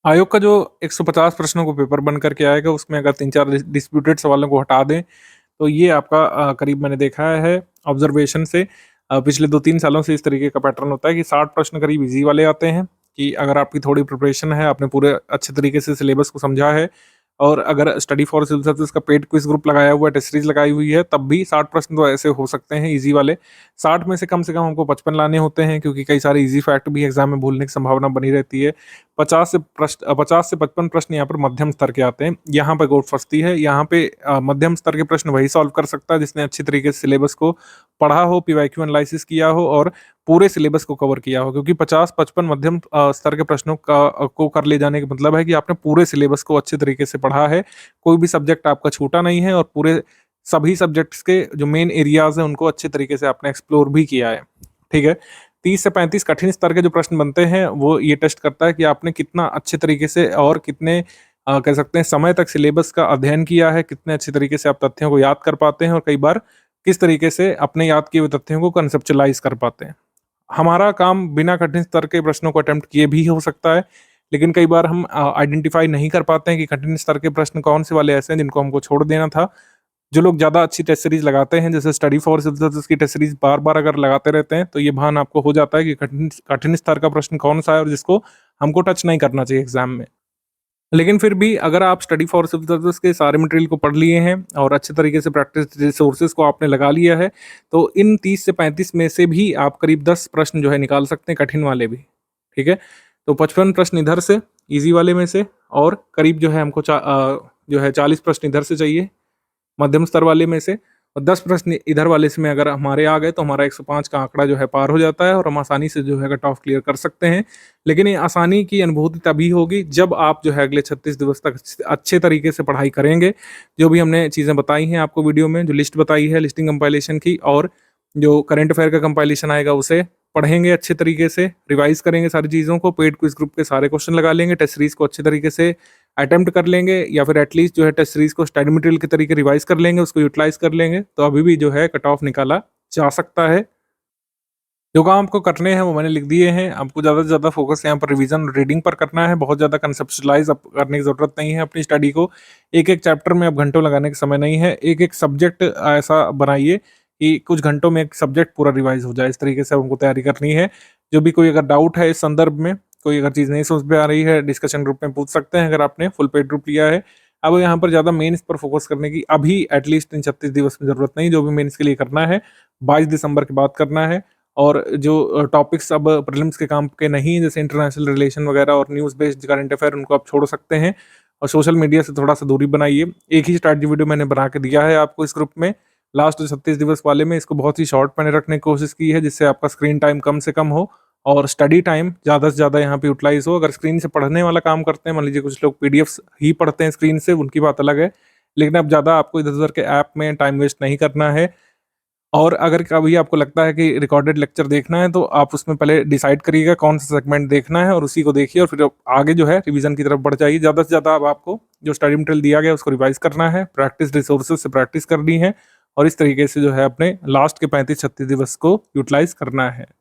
आयोग का जो 150 प्रश्नों को पेपर बन करके आएगा, उसमें अगर 3-4 डिस्प्यूटेड सवालों को हटा दें, तो ये आपका करीब मैंने देखा है ऑब्जर्वेशन से, पिछले 2-3 सालों से इस तरीके का पैटर्न होता है कि 60 प्रश्न करीब ईज़ी वाले आते हैं, कि अगर आपकी थोड़ी प्रिपरेशन है, आपने पूरे अच्छे तरीके से सिलेबस को समझा है, और अगर स्टडी फॉर सिविल सर्विसेज का पेड क्विज ग्रुप लगाया हुआ है, टेस्ट सीरीज लगाई हुई है, तब भी 60 प्रश्न तो ऐसे हो सकते हैं ईज़ी वाले। 60 में से कम हमको 55 लाने होते हैं, क्योंकि कई सारे ईज़ी फैक्ट भी एग्ज़ाम में भूलने की संभावना बनी रहती है। 50 से 55 प्रश्न यहाँ पर मध्यम स्तर के आते हैं। यहाँ पे गोट फँसती है, यहाँ पे मध्यम स्तर के प्रश्न वही सॉल्व कर सकता है जिसने अच्छी तरीके से सिलेबस को पढ़ा हो, पीवाईक्यू एनालिसिस किया हो और पूरे सिलेबस को कवर किया हो। क्योंकि 50-55 मध्यम स्तर के प्रश्नों को कर ले जाने का मतलब है कि आपने पूरे सिलेबस को अच्छे तरीके से पढ़ा है, कोई भी सब्जेक्ट आपका छूटा नहीं है, और पूरे सभी सब्जेक्ट्स के जो मेन एरियाज़ हैं उनको अच्छे तरीके से आपने एक्सप्लोर भी किया है। ठीक है? 30 से 35 कठिन स्तर के जो प्रश्न बनते हैं, वो ये टेस्ट करता है कि आपने कितना अच्छे तरीके से और कितने कह सकते हैं समय तक सिलेबस का अध्ययन किया है, कितने अच्छे तरीके से आप तथ्यों को याद कर पाते हैं, और कई बार किस तरीके से अपने याद किए हुए तथ्यों को कंसेप्चुअलाइज़ कर पाते हैं। हमारा काम बिना कठिन स्तर के प्रश्नों को अटेम्प्ट किए भी हो सकता है, लेकिन कई बार हम आइडेंटिफ़ाई नहीं कर पाते हैं कि कठिन स्तर के प्रश्न कौन से वाले ऐसे हैं जिनको हमको छोड़ देना था। जो लोग ज़्यादा अच्छी टेस्ट सीरीज़ लगाते हैं, जैसे स्टडी फॉर सिविल सर्विसेज की टेस्ट सीरीज़ बार-बार अगर लगाते रहते हैं, तो ये भान आपको हो जाता है कि कठिन कठिन स्तर का प्रश्न कौन-सा है और जिसको हमको टच नहीं करना चाहिए एग्ज़ाम में। लेकिन फिर भी अगर आप स्टडी फॉर सिविल सर्विसेज के सारे मटेरियल को पढ़ लिए हैं और अच्छे तरीके से प्रैक्टिस रिसोर्सेज को आपने लगा लिया है, तो इन 30 से 35 में से भी आप करीब 10 प्रश्न जो है निकाल सकते हैं, कठिन वाले भी। ठीक है? तो 55 प्रश्न इधर से, ईज़ी वाले में से, और करीब जो है हमको जो है 40 प्रश्न इधर से चाहिए, मध्यम स्तर वाले में से, और 10 प्रश्न इधर वाले से में अगर हमारे आ गए, तो हमारा 105 का आंकड़ा जो है पार हो जाता है, और हम आसानी से जो है कट ऑफ क्लियर कर सकते हैं। लेकिन ये आसानी की अनुभूति तभी होगी जब आप जो है अगले 36 दिवस तक अच्छे तरीके से पढ़ाई करेंगे। जो भी हमने चीज़ें बताई हैं आपको वीडियो में, जो लिस्ट बताई है लिस्टिंग कंपाइलेशन की, और जो करंट अफेयर का कंपाइलेशन आएगा उसे पढ़ेंगे अच्छे तरीके से, रिवाइज़ करेंगे सारी चीज़ों को, पेड क्विज़ ग्रुप के सारे क्वेश्चन लगा लेंगे, टेस्ट सीरीज़ को अच्छे तरीके से अटेम्प्ट कर लेंगे, या फिर एटलीस्ट जो है टेस्ट सीरीज़ को स्टडी मटेरियल के तरीके रिवाइज़ कर लेंगे, उसको यूटिलाइज़ कर लेंगे, तो अभी भी जो है कट ऑफ निकाला जा सकता है। जो काम आपको करने हैं वो मैंने लिख दिए हैं। आपको ज़्यादा से ज़्यादा फोकस यहाँ पर रिवीजन और रीडिंग पर करना है। बहुत ज़्यादा कंसेप्चुअलाइज अब करने की ज़रूरत नहीं है अपनी स्टडी को। एक-एक चैप्टर में अब घंटों लगाने का समय नहीं है। एक-एक सब्जेक्ट ऐसा बनाइए कि कुछ घंटों में एक सब्जेक्ट पूरा रिवाइज़ हो जाए। इस तरीके से हमको तैयारी करनी है। जो भी कोई अगर डाउट है इस संदर्भ में, कोई अगर चीज़ नहीं समझ में आ रही है, डिस्कशन ग्रुप में पूछ सकते हैं अगर आपने फुल पेड ग्रुप लिया है। अब यहाँ पर ज़्यादा मेंस पर फोकस करने की अभी एटलीस्ट इन 36 दिवस में ज़रूरत नहीं। जो भी मेंस के लिए करना है 22 दिसंबर के बाद करना है। और जो टॉपिक्स अब प्रीलिम्स के काम के नहीं, जैसे इंटरनेशनल रिलेशन वगैरह और न्यूज़ बेस्ड करंट अफेयर, उनको आप छोड़ सकते हैं और सोशल मीडिया से थोड़ा-सा दूरी बनाइए। एक ही स्ट्रैटेजी वीडियो मैंने बना के दिया है आपको इस ग्रुप में। लास्ट 36 दिवस वाले में इसको बहुत ही शॉर्ट मैंने रखने की कोशिश की है, जिससे आपका स्क्रीन टाइम कम से कम हो और स्टडी टाइम ज़्यादा से ज़्यादा यहाँ पे यूटिलाइज़ हो। अगर स्क्रीन से पढ़ने वाला काम करते हैं, मान लीजिए कुछ लोग पीडीएफ्स ही पढ़ते हैं स्क्रीन से, उनकी बात अलग है। लेकिन अब ज़्यादा आपको इधर-उधर के ऐप में टाइम वेस्ट नहीं करना है। और अगर कभी आपको लगता है कि रिकॉर्डेड लेक्चर देखना है, तो आप उसमें पहले डिसाइड करिएगा कौन सा सेगमेंट देखना है और उसी को देखिए और फिर आप आगे जो है रिवीजन की तरफ बढ़ जाइए। ज़्यादा से ज़्यादा अब आपको जो स्टडी मटेरियल दिया गया है उसको रिवाइज करना है, प्रैक्टिस रिसोर्सेज से प्रैक्टिस करनी है और इस तरीके से जो है अपने लास्ट के 35-36 दिवस को यूटिलाइज करना है।